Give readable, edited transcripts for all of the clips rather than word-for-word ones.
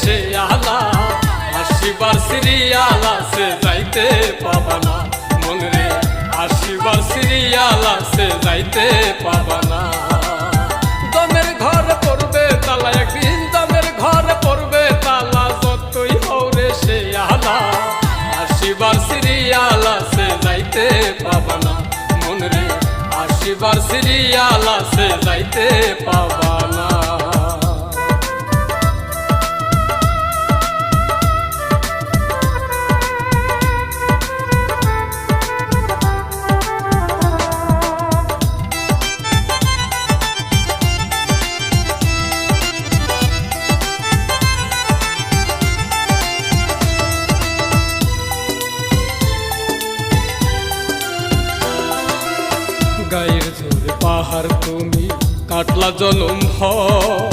সে আলা, আসিবার সিরিয়াল আছে যাইতে পাবা না মন রে, আসিবার সিরিয়াল আছে যাইতে পাবা না। দমের ঘর পড়বে তালা একদিন, দমের ঘর পড়বে তালা, যতই হরে সে আলা, আসিবার সিরিয়াল আছে যাইতে পাবা না মন রে, আসিবার সিরিয়াল আছে যাইতে পাবা না। গায়ের জোরে পাহাড় তুমি কাটলা জনম ভর,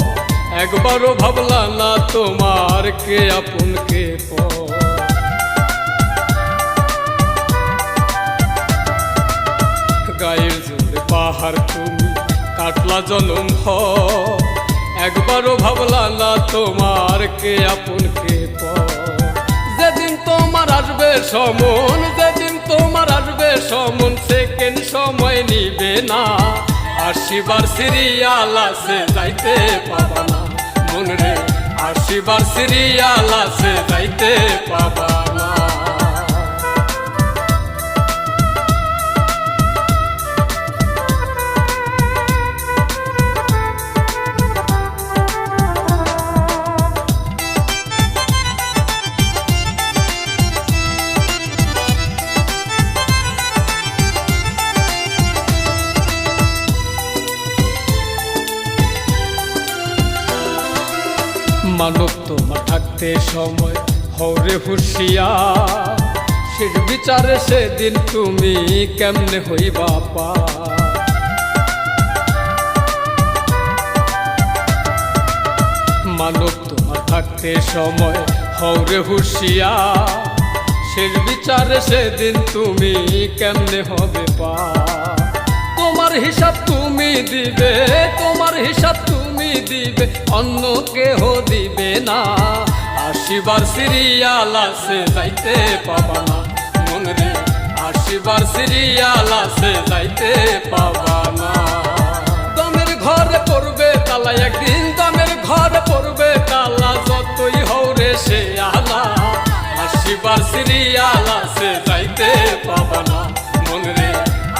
একবারও ভাবলা না তোমার কে আপন কে পর। গায়ের জোরে পাহাড় তুমি কাটলা জনম ভর, একবারও ভাবলা না তোমার কে আপন কে পর। যেদিন তোমার আসবে সমন, যেদিন তোমার আসবে সমন, সেকেন্ড সময় নিবে না, আসিবার সিরিয়াল আছে যাইতে পাবা না মন রে, আসিবার সিরিয়াল আছে যাইতে পাবা না। মানব তোমার থাকতে সময় হরে হুঁশিয়ার, শেষ বিচারে সেদিন তুমি কেমনে হইবা পার। মানব তোমার থাকতে সময় হরে হুঁশিয়ার, শেষ বিচারে সেদিন তুমি কেমনে হবে পার। তোমার হিসাব তুমি দিবে, তোমার হিসাব তুমি দিবে, অন্য কেহ দিবে না, আসিবার সিরিয়াল আছে যাইতে পাবা না মন রে, আসিবার সিরিয়াল আছে যাইতে পাবা না। দমের ঘরে পড়বে তালা একদিন, দমের ঘরে পড়বে তালা, যতই হরে সে আলা, আসিবার সিরিয়াল আছে যাইতে পাবা না মন রে,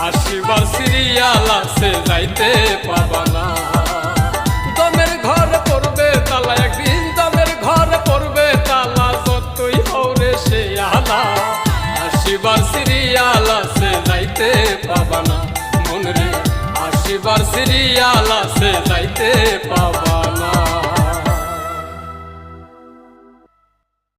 আসিবার সিরিয়াল আছে যাইতে পাবা না। দমের ঘরে পড়বে তালা একদিন, দমের ঘরে পড়বে তালা, যতই হরে সে আলা, আসিবার সিরিয়াল আছে যাইতে পাবা না মন রে, আসিবার সিরিয়াল আছে যাইতে পাবা।